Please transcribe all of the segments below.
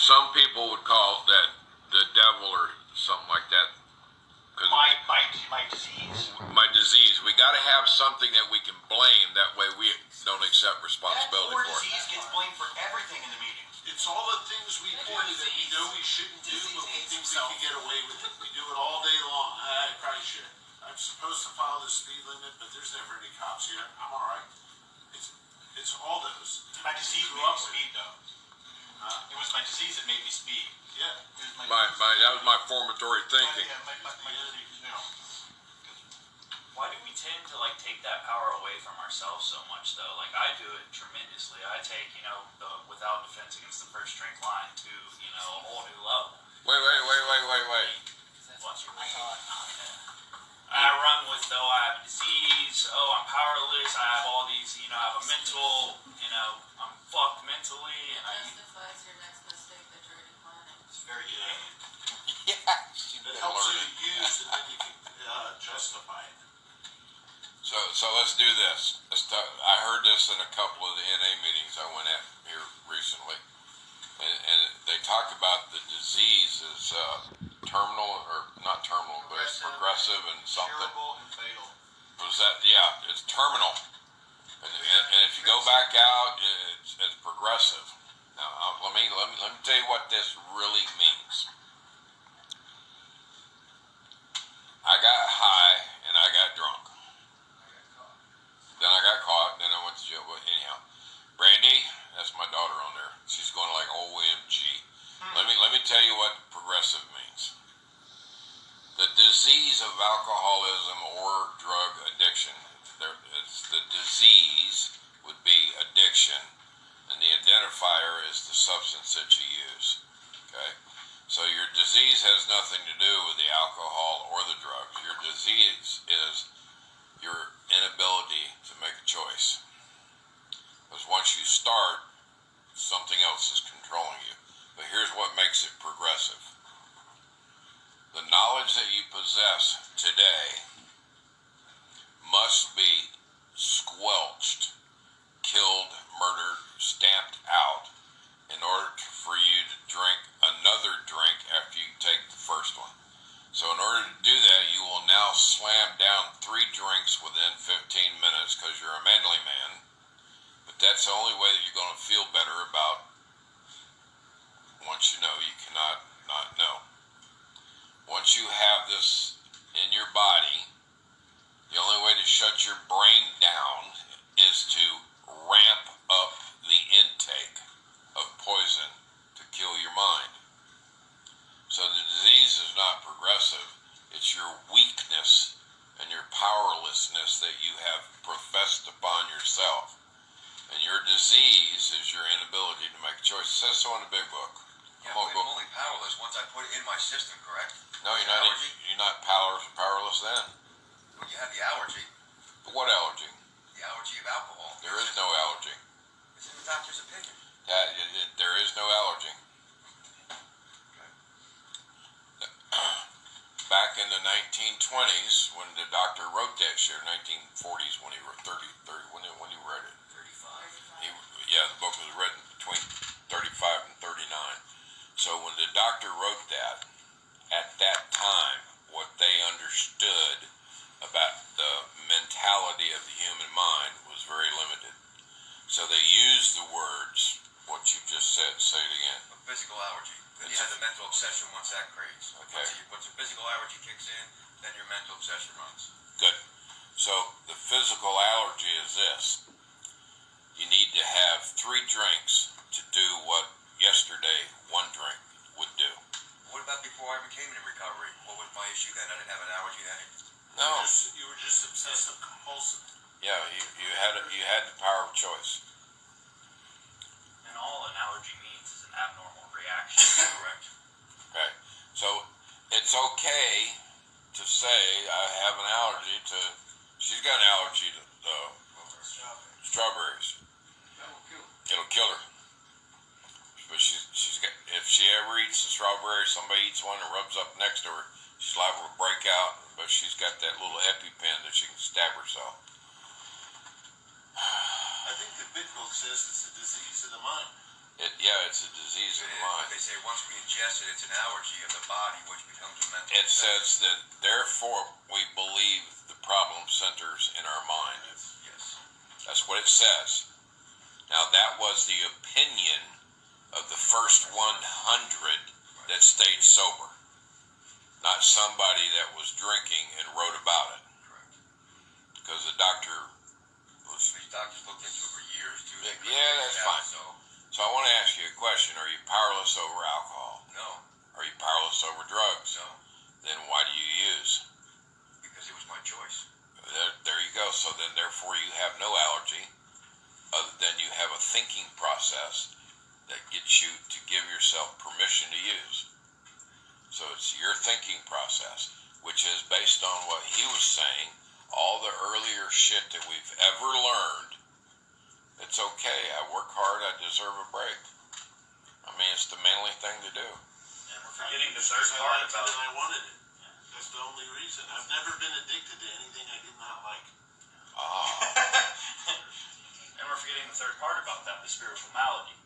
some people would call that the devil or something like that. My disease. My disease. We got to have something that we can blame. That way we don't accept responsibility That poor for it. disease gets blamed for everything in the meeting. It's all the things we do that we know we shouldn't do, but we think we can get away with it. We do it all day long. I probably should. I'm supposed to follow the speed limit, but there's never any cops here. I'm all right. It's all those. My disease made me speed, though. It was my disease that made me speed. Yeah. That was my formatory thinking. Why do we tend to take that power away from ourselves so much though? I do it tremendously. I take, the without defense against the first drink line to, a whole new level. Wait. What's your I run with, I have a disease, I'm powerless, I have all these, I have a mental, I'm fucked mentally, and justifies your next mistake that you're already planning. It's very good. Yeah. It helps you to use, and then you can justify it. So let's do this. I heard this in a couple of the NA meetings I went at here recently, and they talked about the disease as terminal, or not terminal, but it's progressive and something. Curable and fatal. Was that? Yeah, it's terminal. And if you go back out, it's progressive. Now let me tell you what this really means. I got high and I got drunk. Then I got caught, then I went to jail. But anyhow, Brandy, that's my daughter on there. She's going like OMG. Let me tell you what progressive means. The disease of alcoholism or drug addiction. The disease would be addiction, and the identifier is the substance that you use. Okay, so your disease has nothing to do with the alcohol or the drugs. Your disease is your inability to make a choice. Because once you start, something else is controlling you. But here's what makes it progressive. The knowledge that you possess today must be squelched, killed, murdered, stamped out in order for you to drink another drink after you take the first one. So in order to do that, you will now slam down 3 drinks within 15 minutes because you're a manly man. But that's the only way that you're going to feel better about once you know. You cannot not know. Once you have this in your body, the only way to shut your brain down is to ramp up the intake of poison to kill your mind. So the disease is not progressive. It's your weakness and your powerlessness that you have professed upon yourself. And your disease is your inability to make a choice. It says so in the big book. Yeah, but I'm only powerless once I put it in my system, correct? No, you're not. You're not powerless then. Well, you have the allergy. But what allergy? The allergy of alcohol. There is no allergy. It's in the doctor's opinion. There is no allergy. Back in the 1920s, when the doctor wrote that shit, 1940s when he wrote when he wrote it. 35. The book was written between 35 and 39. So when the doctor wrote that, at that time, what they understood about the mentality of the human mind was very limited. So they used the words, what you just said, say it again. A physical allergy. Then you have the mental obsession once that creates. Okay. Once the physical allergy kicks in, then your mental obsession runs. Good. So the physical allergy is this. You need to have 3 drinks to do what yesterday 1 drink would do. What about before I became in recovery? What was my issue then? I didn't have an allergy then. No. You were just obsessive compulsive. Yeah, you had the power of choice. And all an allergy means is an abnormal reaction. Correct. Okay. So it's okay to say I have an allergy to. She's got an allergy to strawberries. It'll kill her. But she's got. If she ever eats a strawberry, somebody eats one and rubs up next to her, she's liable to break out. But she's got that little EpiPen that she can stab herself. I think the big book says it's a disease of the mind. It's a disease of the mind. They say once we ingest it, it's an allergy of the body, which becomes a mental. It says that therefore we believe the problem centers in our mind. Yes. That's what it says. Now that was the opinion of the first 100 that stayed sober, not somebody that was drinking and wrote about it. Correct. Because the doctor was. These doctors looked into it for years too. Yeah, that's fine. So I want to ask you a question. Are you powerless over alcohol? No. Are you powerless over drugs? No. Then why do you use? Because it was my choice. There you go. So then therefore you have no allergy, other than you have a thinking process that gets you to give yourself permission to use. So it's your thinking process, which is based on what he was saying, all the earlier shit that we've ever learned. It's okay. I work hard. I deserve a break. I mean, it's the manly thing to do. And we're forgetting the third part about. I wanted it. That's the only reason. I've never been addicted to anything I did not like. And we're forgetting the third part about that, the spiritual malady.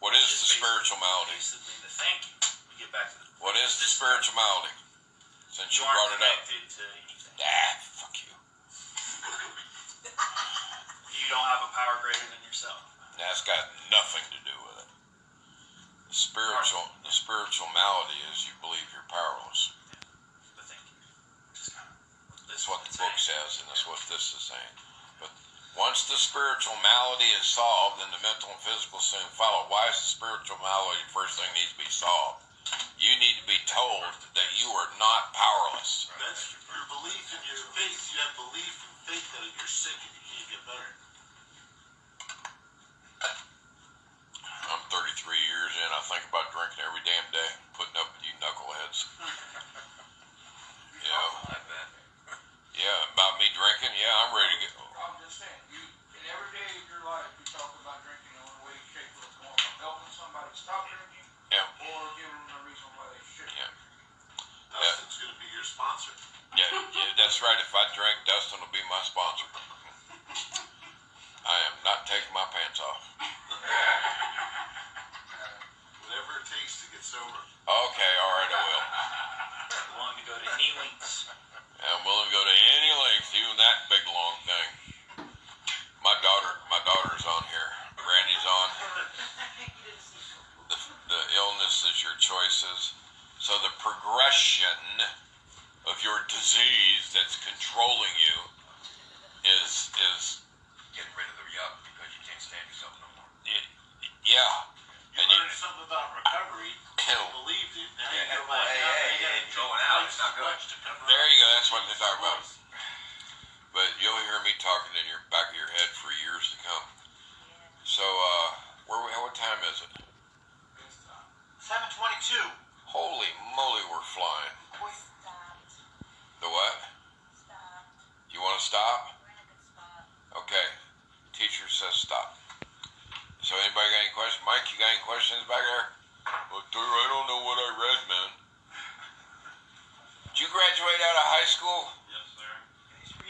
What is the spiritual malady? Basically, the thinking. We get back to the. What is the spiritual malady? Since you brought it up. Connected to anything. Fuck you. You don't have a power greater than yourself. That's got nothing to do with it. The spiritual malady is you believe you're powerless. The thinking. That's what the book says, and that's what this is saying. But once the spiritual malady is solved, then the mental and physical soon follow. Why is the spiritual malady the first thing needs to be solved? You need to be told that you are not powerless. That's your belief in your faith. You have belief and faith that you're sick and you can't get better. I'm 33 years in. I think about drinking every damn day, putting up with you knuckleheads. You know? I bet. Yeah, about me drinking. Yeah, I'm ready to get. I'm just saying, in every day of your life, you talk about drinking in one way, shape, or form, of helping somebody stop drinking, Yeah. or giving them a reason why they should. Yeah. Dustin's going to be your sponsor. Yeah, that's right. If I drink, Dustin will be my sponsor. I am not taking my pants off. Whatever it takes to get sober. Okay, all right, I will. Willing to go to any lengths. I'm willing to go to any length, even that big long thing. My daughter's on here. Brandy's on. The illness is your choices. So the progression of your disease that's controlling you is Getting rid of the yuck because you can't stand yourself no more. yeah. You learned something about recovery. You believed it. Now you go back out. Going out, it's not good. There you go. That's what they talk about. But you'll hear me talking in your back of your head for years to come. So, what time is it? 7:22. Holy moly, we're flying. We stopped. The what? Stopped. You want to stop? We're in a good spot. Okay. Teacher says stop. So anybody got any questions? Mike, you got any questions back